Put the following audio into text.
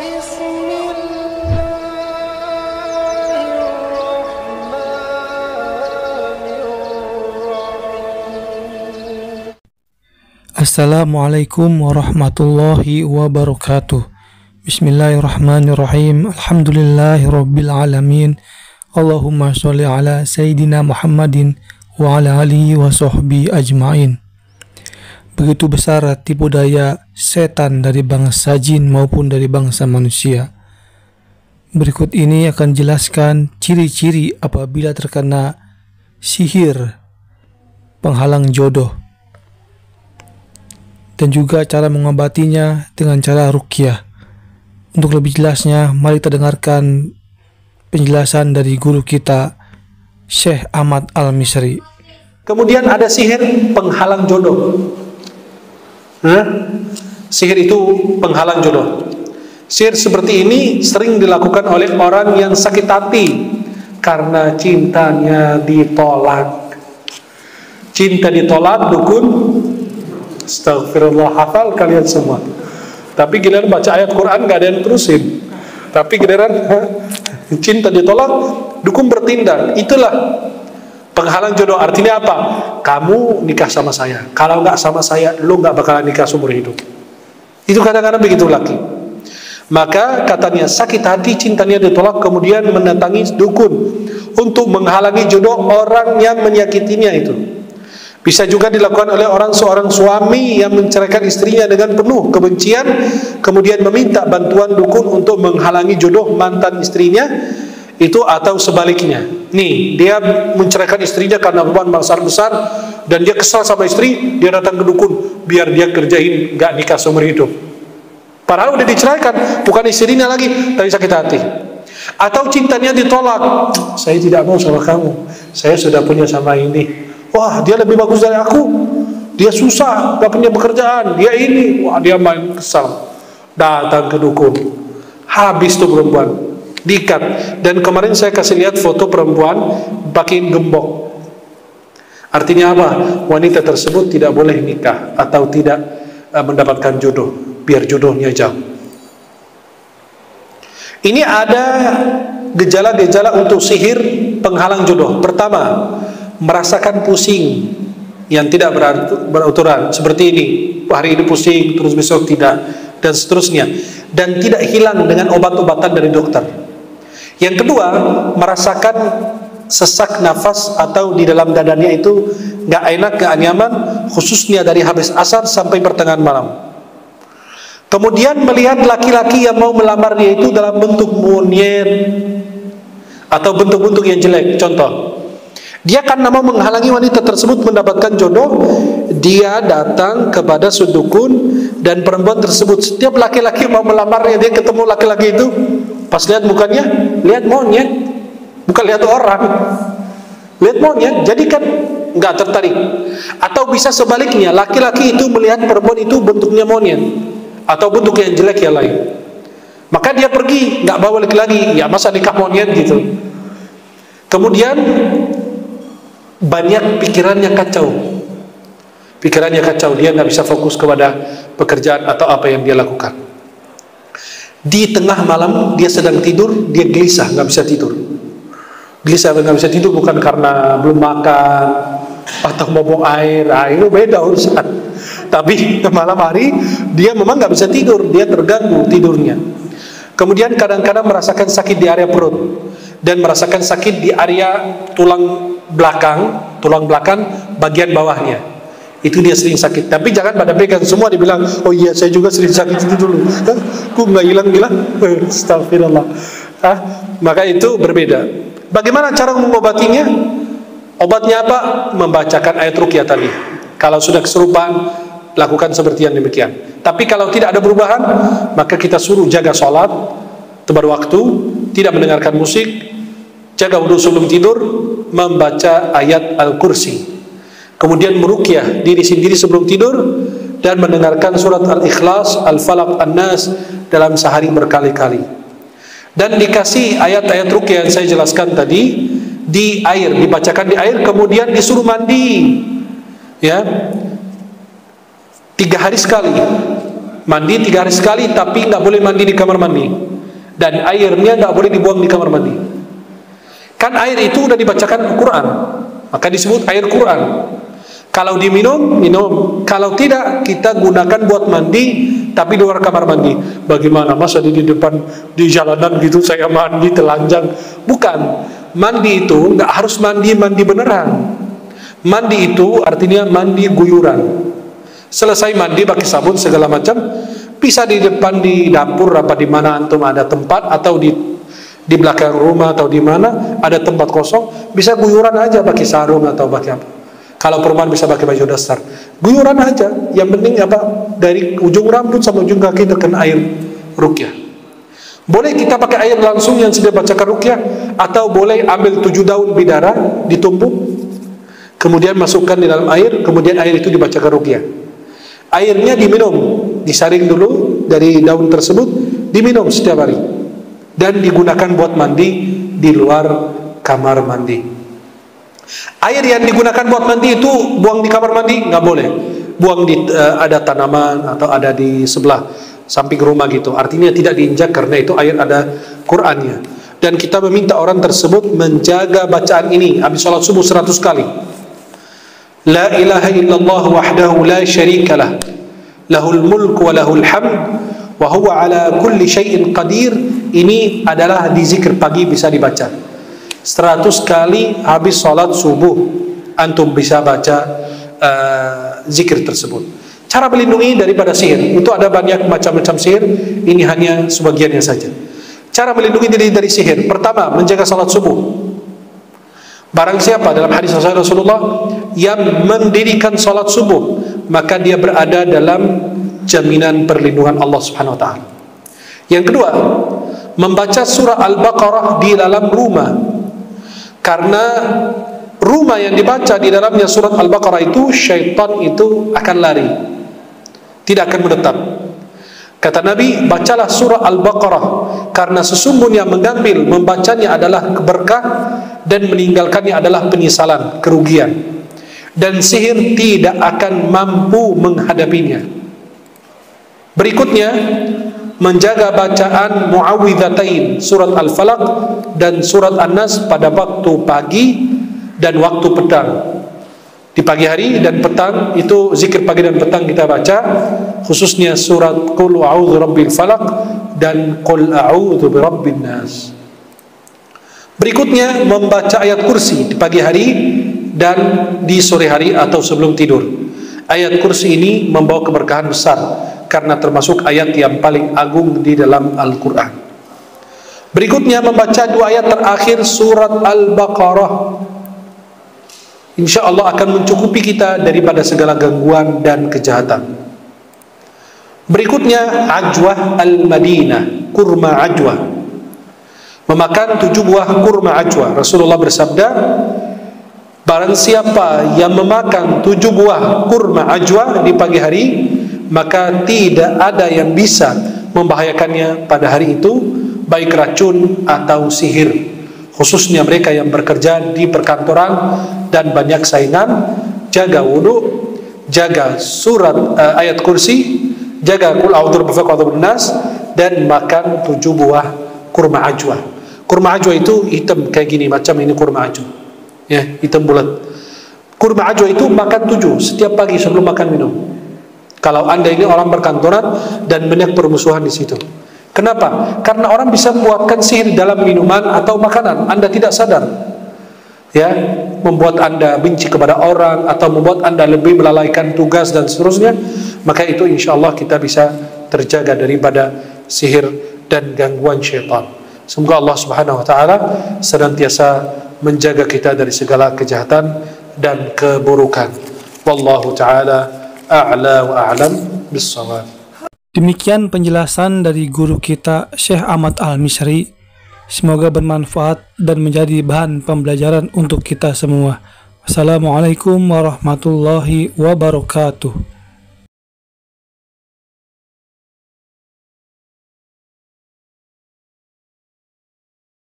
Assalamualaikum warahmatullahi wabarakatuh. Bismillahirrahmanirrahim. Alhamdulillahirabbil alamin. Allahumma sholli ala sayyidina Muhammadin wa ala alihi wa sahbihi ajmain. Begitu besar tipu daya setan dari bangsa jin maupun dari bangsa manusia. Berikut ini akan jelaskan ciri-ciri apabila terkena sihir penghalang jodoh, dan juga cara mengobatinya dengan cara ruqyah. Untuk lebih jelasnya, mari kita dengarkan penjelasan dari guru kita, Syekh Ahmad Al-Misri. Kemudian ada sihir penghalang jodoh. Sihir itu penghalang jodoh. Sihir seperti ini sering dilakukan oleh orang yang sakit hati karena cintanya ditolak. Cinta ditolak, dukun. Astagfirullah, hafal kalian semua. Tapi giliran baca ayat Quran gak ada yang terusin. Tapi giliran cinta ditolak, dukun bertindak. Itulah penghalang jodoh. Artinya apa? Kamu nikah sama saya, kalau gak sama saya, lu gak bakalan nikah seumur hidup. Itu kadang-kadang begitu laki. Maka katanya sakit hati, cintanya ditolak, kemudian mendatangi dukun untuk menghalangi jodoh orang yang menyakitinya itu. Bisa juga dilakukan oleh seorang suami yang menceraikan istrinya dengan penuh kebencian, kemudian meminta bantuan dukun untuk menghalangi jodoh mantan istrinya itu, atau sebaliknya. Nih, dia menceraikan istrinya karena beban masalah besar dan dia kesal sama istri, dia datang ke dukun biar dia kerjain gak nikah seumur hidup. Padahal udah diceraikan, bukan istrinya lagi, tapi sakit hati. Atau cintanya ditolak, saya tidak mau sama kamu, saya sudah punya sama ini. Wah, dia lebih bagus dari aku, dia susah, gak punya pekerjaan, dia ini. Wah, dia main kesal, datang ke dukun. Habis tuh perempuan, diikat. Dan kemarin saya kasih lihat foto perempuan pakai gembok. Artinya apa? Wanita tersebut tidak boleh nikah atau tidak mendapatkan jodoh, biar jodohnya jauh. Ini ada gejala-gejala untuk sihir penghalang jodoh. Pertama, merasakan pusing yang tidak beraturan, seperti ini, hari ini pusing, terus besok tidak, dan seterusnya, dan tidak hilang dengan obat-obatan dari dokter. Yang kedua, merasakan sesak nafas atau di dalam dadanya itu gak enak, gak nyaman, khususnya dari habis asar sampai pertengahan malam. Kemudian melihat laki-laki yang mau melamar dia itu dalam bentuk monyet atau bentuk-bentuk yang jelek. Contoh, dia karena mau menghalangi wanita tersebut mendapatkan jodoh, dia datang kepada sudukun, dan perempuan tersebut, setiap laki-laki mau melamarnya, dia ketemu laki-laki itu, pas lihat mukanya, lihat monyet, bukan lihat orang, lihat monyet, jadi kan nggak tertarik. Atau bisa sebaliknya, laki-laki itu melihat perempuan itu bentuknya monyet atau bentuk yang jelek yang lain, maka dia pergi, nggak bawa lagi, ya masa nikah monyet gitu. Kemudian banyak pikirannya kacau, dia nggak bisa fokus kepada pekerjaan atau apa yang dia lakukan. Di tengah malam dia sedang tidur, dia gelisah, nggak bisa tidur. Gelisah nggak bisa tidur bukan karena belum makan atau mau buang air, itu beda urusan. Tapi malam hari dia memang nggak bisa tidur, dia terganggu tidurnya. Kemudian kadang-kadang merasakan sakit di area perut dan merasakan sakit di area tulang belakang bagian bawahnya. Itu dia sering sakit. Tapi jangan pada pegang semua dibilang, oh iya saya juga sering sakit itu dulu. Kok nggak hilang-hilang? Astagfirullah. Maka itu berbeda. Bagaimana cara mengobatinya? Obatnya apa? Membacakan ayat ruqyah tadi. Kalau sudah keserupaan, lakukan seperti yang demikian. Tapi kalau tidak ada perubahan, maka kita suruh jaga sholat tepat waktu, tidak mendengarkan musik, jaga wudhu sebelum tidur, membaca ayat Al-Kursi, kemudian meruqyah diri sendiri sebelum tidur, dan mendengarkan surat Al-Ikhlas, Al-Falaq, An-Nas dalam sehari berkali-kali. Dan dikasih ayat-ayat ruqyah yang saya jelaskan tadi di air, dibacakan di air, kemudian disuruh mandi, ya, 3 hari sekali Mandi 3 hari sekali, tapi nggak boleh mandi di kamar mandi, dan airnya nggak boleh dibuang di kamar mandi. Kan air itu udah dibacakan Quran, maka disebut air Quran. Kalau diminum, minum. Kalau tidak, kita gunakan buat mandi, tapi di luar kamar mandi. Bagaimana? Masa di depan, di jalanan gitu saya mandi telanjang? Bukan. Mandi itu nggak harus mandi beneran. Mandi itu artinya mandi guyuran. Selesai mandi pakai sabun segala macam, bisa di depan, di dapur, apa di mana antum ada tempat, atau di belakang rumah, atau di mana ada tempat kosong, bisa guyuran aja pakai sarung atau pakai apa. Kalau perempuan bisa pakai baju dasar, guyuran aja. Yang penting apa? Dari ujung rambut sampai ujung kaki terkena air ruqyah. Boleh kita pakai air langsung yang sudah bacakan ruqyah, atau boleh ambil 7 daun bidara ditumbuk, kemudian masukkan di dalam air, kemudian air itu dibacakan ruqyah. Airnya diminum, disaring dulu dari daun tersebut, diminum setiap hari, dan digunakan buat mandi di luar kamar mandi. Air yang digunakan buat mandi itu buang di kamar mandi nggak boleh. Buang di ada tanaman atau ada di sebelah samping rumah gitu. Artinya tidak diinjak, karena itu air ada Qur'annya. Dan kita meminta orang tersebut menjaga bacaan ini habis sholat subuh 100 kali. La ilaha illallah wahdahu la syarika lah, lahul mulk wa lahul hamd wa huwa ala kulli syai'in qadir. Ini adalah di zikir pagi, bisa dibaca 100 kali habis sholat subuh. Antum bisa baca zikir tersebut. Cara melindungi daripada sihir itu ada banyak macam-macam sihir. Ini hanya sebagiannya saja. Cara melindungi diri dari sihir, pertama, menjaga sholat subuh. Barang siapa, dalam hadis Rasulullah, yang mendirikan sholat subuh, maka dia berada dalam jaminan perlindungan Allah Subhanahu Wa Taala. Yang kedua, membaca surah Al-Baqarah di dalam rumah. Karena rumah yang dibaca di dalamnya surat Al-Baqarah itu, syaitan itu akan lari, tidak akan menetap. Kata Nabi, bacalah surah Al-Baqarah, karena sesungguhnya mengambil, membacanya adalah keberkah, dan meninggalkannya adalah penyesalan, kerugian. Dan sihir tidak akan mampu menghadapinya. Berikutnya, menjaga bacaan Muawwidzatain, surat Al-Falaq dan surat An-Nas pada waktu pagi dan waktu petang. Di pagi hari dan petang itu zikir pagi dan petang kita baca, khususnya surat Qul a'udzu birabbil falaq dan Qul a'udzu birabbin nas. Berikutnya membaca ayat kursi di pagi hari dan di sore hari atau sebelum tidur. Ayat kursi ini membawa keberkahan besar, karena termasuk ayat yang paling agung di dalam Al-Quran. Berikutnya membaca 2 ayat terakhir surat Al-Baqarah. Insya Allah akan mencukupi kita daripada segala gangguan dan kejahatan. Berikutnya ajwah al-Madinah, kurma ajwah. Memakan 7 buah kurma ajwah. Rasulullah bersabda, barang siapa yang memakan 7 buah kurma ajwah di pagi hari, maka tidak ada yang bisa membahayakannya pada hari itu, baik racun atau sihir. Khususnya mereka yang bekerja di perkantoran dan banyak saingan, jaga wudu, jaga surat ayat kursi, jaga Qul a'udzu birabbin nas, dan makan 7 buah kurma ajwa. Kurma ajwa itu hitam kayak gini, macam ini kurma ajwa, ya, hitam bulat. Kurma ajwa itu makan 7 setiap pagi sebelum makan minum. Kalau Anda ini orang perkantoran dan banyak permusuhan di situ. Kenapa? Karena orang bisa membuatkan sihir dalam minuman atau makanan, Anda tidak sadar. Ya, membuat Anda benci kepada orang atau membuat Anda lebih melalaikan tugas dan seterusnya. Maka itu insya Allah kita bisa terjaga daripada sihir dan gangguan syaitan. Semoga Allah Subhanahu wa taala senantiasa menjaga kita dari segala kejahatan dan keburukan. Wallahu taala a'la wa a'lam bis-shawab. Demikian penjelasan dari guru kita Syekh Ahmad Al-Misri. Semoga bermanfaat dan menjadi bahan pembelajaran untuk kita semua. Wassalamualaikum warahmatullahi wabarakatuh.